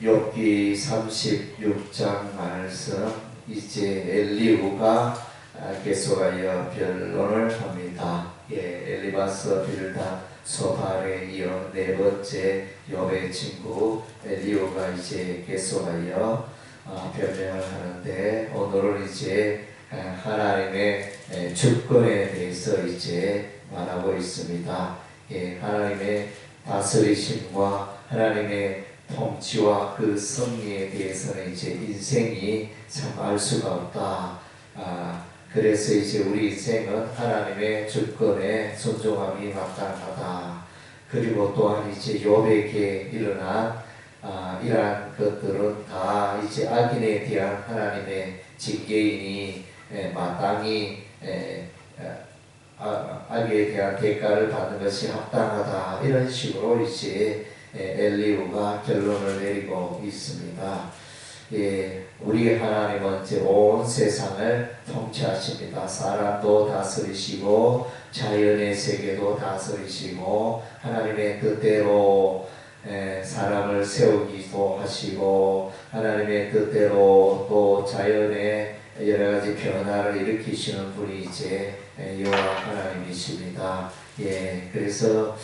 욥기 36장 말씀 이제 엘리후가 계속하여 변론을 합니다. 엘리바스 빌닷 소발에 이어 네 번째 욥의 친구 엘리후가 이제 계속하여 변명을 하는데, 오늘은 이제 하나님의 주권에 대해서 이제 말하고 있습니다. 하나님의 다스리심과 하나님의 통치와 그 섭리에 대해서는 이제 인생이 참 알 수가 없다. 그래서 이제 우리 인생은 하나님의 주권에 순종함이 마땅하다. 그리고 또한 이제 욥에게 일어난 이러한 것들은 다 이제 악인에 대한 하나님의 징계이니 마땅히 악에 대한 대가를 받는 것이 합당하다. 이런 식으로 이제 엘리후가 결론을 내리고 있습니다. 우리 하나님은 이제 온 세상을 통치하십니다. 사람도 다스리시고 자연의 세계도 다스리시고 하나님의 뜻대로 사람을 세우기도 하시고 하나님의 뜻대로 또 자연의 여러 가지 변화를 일으키시는 분이 이제 여호와 하나님이십니다. 그래서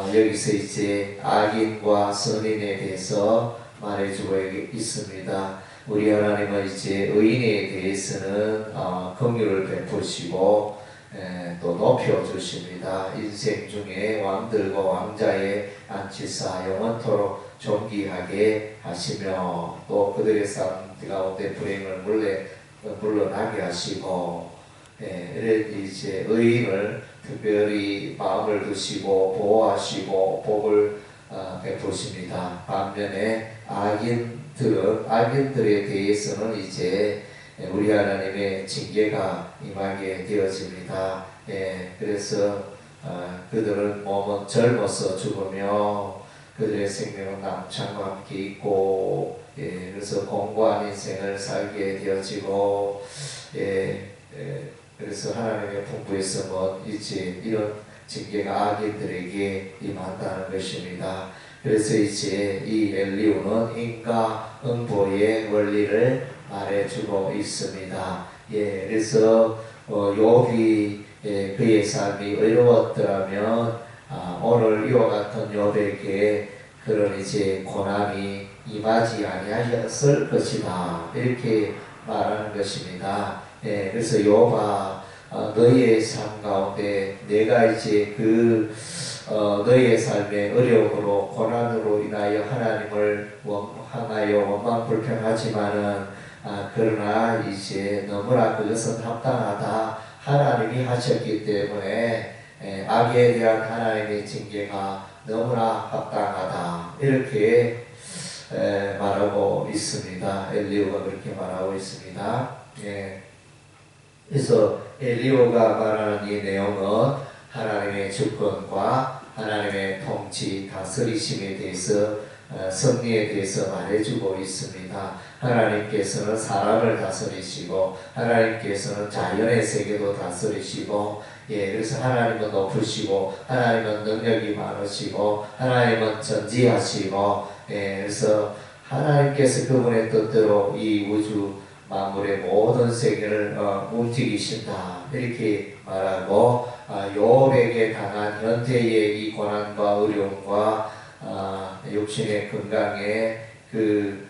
여기서 이제 악인과 선인에 대해서 말해주고 있습니다. 우리 하나님은 이제 의인에 대해서는 긍휼을 베푸시고 또 높여주십니다. 인생 중에 왕들과 왕자의 안치사 영원토록 존귀하게 하시며 또 그들의 삶 가운데 불행을 물러나게 하시고, 이제 의인을 특별히 마음을 두시고 보호하시고 복을 베푸십니다. 반면에 악인들에 대해서는 이제 우리 하나님의 징계가 임하게 되어집니다. 그래서 그들은 몸은 젊어서 죽으며 그들의 생명은 남창과 함께 있고, 그래서 공고한 인생을 살게 되어지고, 그래서 하나님의 풍부에서 이제 이런 징계가 악인들에게 임한다는 것입니다. 그래서 이제 이 엘리후는 인과응보의 원리를 말해주고 있습니다. 그래서 욥이 그의 삶이 의로웠더라면 오늘 이와 같은 욥에게 그런 이제 고난이 임하지 아니하였을 것이다. 이렇게 말하는 것입니다. 그래서 욥아, 너희의 삶 가운데 내가 이제 너희의 삶의 어려움으로 고난으로 인하여 하나님을 향하여 원망 불평하지만은 그러나 이제 너무나 그것은 합당하다. 하나님이 하셨기 때문에 악에 대한 하나님의 징계가 너무나 합당하다. 이렇게 말하고 있습니다. 엘리후가 그렇게 말하고 있습니다. 그래서 엘리후가 말하는 이 내용은 하나님의 주권과 하나님의 통치, 다스리심에 대해서 섭리에 대해서 말해주고 있습니다. 하나님께서는 사람을 다스리시고 하나님께서는 자연의 세계도 다스리시고, 그래서 하나님은 높으시고 하나님은 능력이 많으시고 하나님은 전지하시고, 그래서 하나님께서 그분의 뜻대로 이 우주 만물의 모든 세계를 움직이신다. 이렇게 말하고, 욥에게 당한 현재의 이 고난과 어려움과 육신의 건강의 그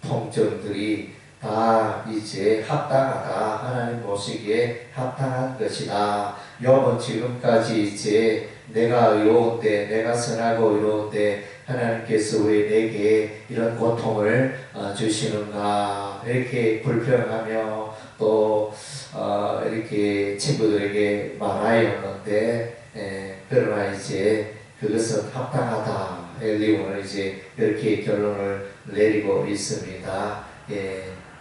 통증들이 다 이제 합당하다. 하나님 보시기에 합당한 것이다. 욥은 지금까지 이제 내가 의로운데, 내가 선하고 의로운데 하나님께서 왜 내게 이런 고통을 주시는가, 이렇게 불평하며 또 이렇게 친구들에게 말하였는데, 그러나 이제 그것은 합당하다. 엘리후는 이제 이렇게 결론을 내리고 있습니다.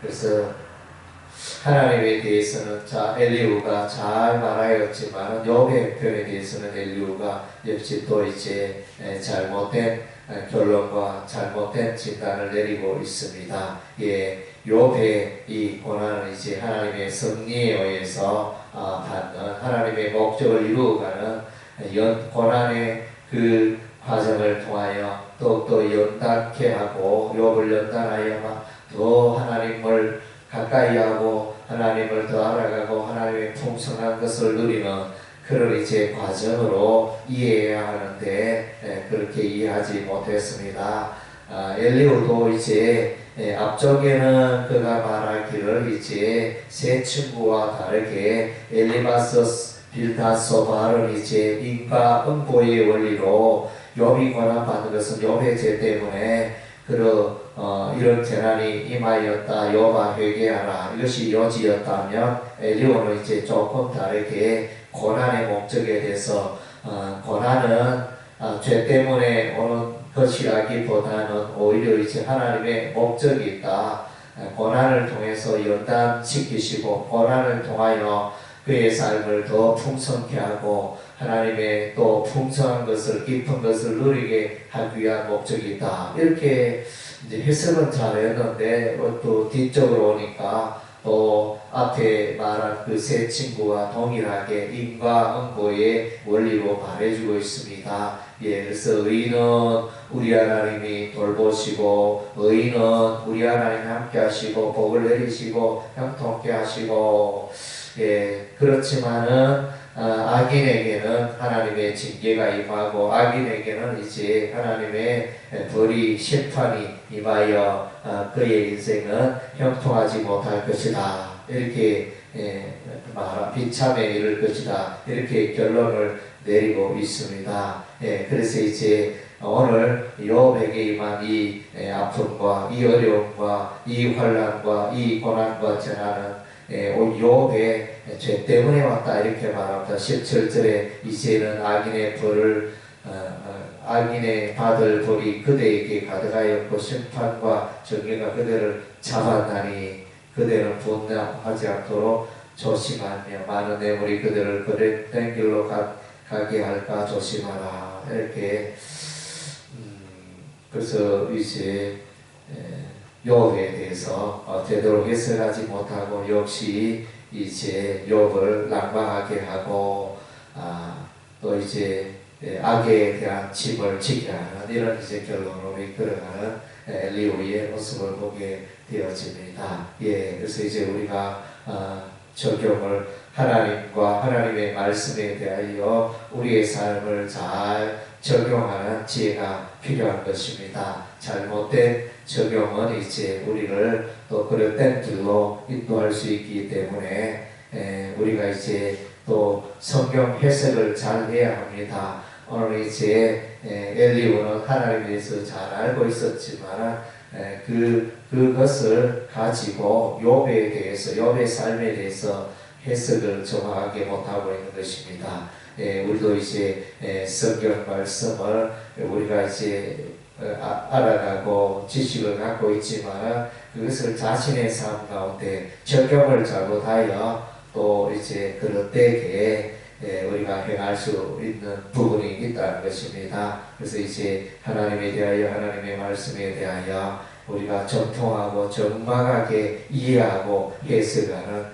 그래서 하나님에 대해서는 엘리후가 잘 말하였지만 욥의 편에 대해서는 엘리후가 역시 또 이제 잘못된 결론과 잘못된 진단을 내리고 있습니다. 욥의 이 고난은 이제 하나님의 섭리에 의해서 받는 하나님의 목적을 이루어가는 고난의 그 과정을 통하여 더욱더 연단케 하고 욥을 연단하여 더 하나님을 가까이 하고 하나님을 더 알아가고 하나님의 풍성한 것을 누리는 그런 이제 과정으로 이해해야 하는데 그렇게 이해하지 못했습니다. 엘리후도 이제 앞쪽에는 그가 말하기를 이제 세 친구와 다르게 엘리바스 빌닷소발은 이제 인과 응보의 원리로 욥이 고난받는 것은 욥의 죄 때문에 이런 재난이 임하였다. 욥아 회개하라. 이것이 요지였다면 엘리후는 이제 조금 다르게 고난의 목적에 대해서 고난은 죄 때문에 오는 것이라기보다는 오히려 이제 하나님의 목적이 있다. 고난을 통해서 연단시키시고 고난을 통하여 그의 삶을 더 풍성케 하고 하나님의 또 풍성한 것을 깊은 것을 누리게 하기 위한 목적이 있다. 이렇게 이제 해석은 잘했는데 또 뒤쪽으로 오니까 또 앞에 말한 그 세 친구와 동일하게 인과응보의 원리로 말해주고 있습니다. 그래서 의인은 우리 하나님이 돌보시고 의인은 우리 하나님 함께 하시고 복을 내리시고 형통케 하시고 그렇지만은 악인에게는 하나님의 징계가 임하고 악인에게는 이제 하나님의 벌이 심판이 임하여 그의 인생은 형통하지 못할 것이다. 이렇게 비참에 이를 것이다. 이렇게 결론을 내리고 있습니다. 그래서 이제 오늘 욥에게 임한 이 아픔과 이 어려움과 이 환난과 이 고난과 재난은 욥의 죄 때문에 왔다 이렇게 말합니다. 17절에 이제는 악인의 벌을 악인의 받을 벌이 그대에게 가득하였고 심판과 정의가 그대를 잡았나니 그대는 분노하지 않도록 조심하며 많은 뇌물이 그대를 거듭된 길로 가게 할까 조심하라. 이렇게 그래서 이제 욥에 대해서 제대로 해석하지 못하고 역시 이제 욥을 낙망하게 하고 또 이제 악에 대한 짐을 지게 하는 이런 이제 결론으로 이끌어가는 엘리후의 모습을 보게 되어집니다. 그래서 이제 우리가 적용을 하나님과 하나님의 말씀에 대하여 우리의 삶을 잘 적용하는 지혜가 필요한 것입니다. 잘못된 적용은 이제 우리를 또 그릇된 길로 인도할 수 있기 때문에 우리가 이제 또 성경 해석을 잘 해야 합니다. 오늘 이제 엘리후는 하나님에 대해서 잘 알고 있었지만 그것을 가지고 욥에 대해서 욥의 삶에 대해서 해석을 정확하게 못하고 있는 것입니다. 우리도 이제 성경 말씀을 우리가 이제 알아가고 지식을 갖고 있지만 그것을 자신의 삶 가운데 적용을 잘못하여 또 이제 그릇되게 우리가 행할 수 있는 부분이 있다는 것입니다. 그래서 이제 하나님에 대하여 하나님의 말씀에 대하여 우리가 정통하고 정확하게 이해하고 해석하는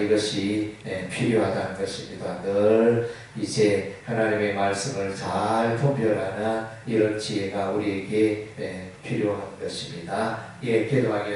이것이 필요하다는 것입니다. 늘 이제 하나님의 말씀을 잘 분별하는 이런 지혜가 우리에게 필요한 것입니다. 기도하겠습니다.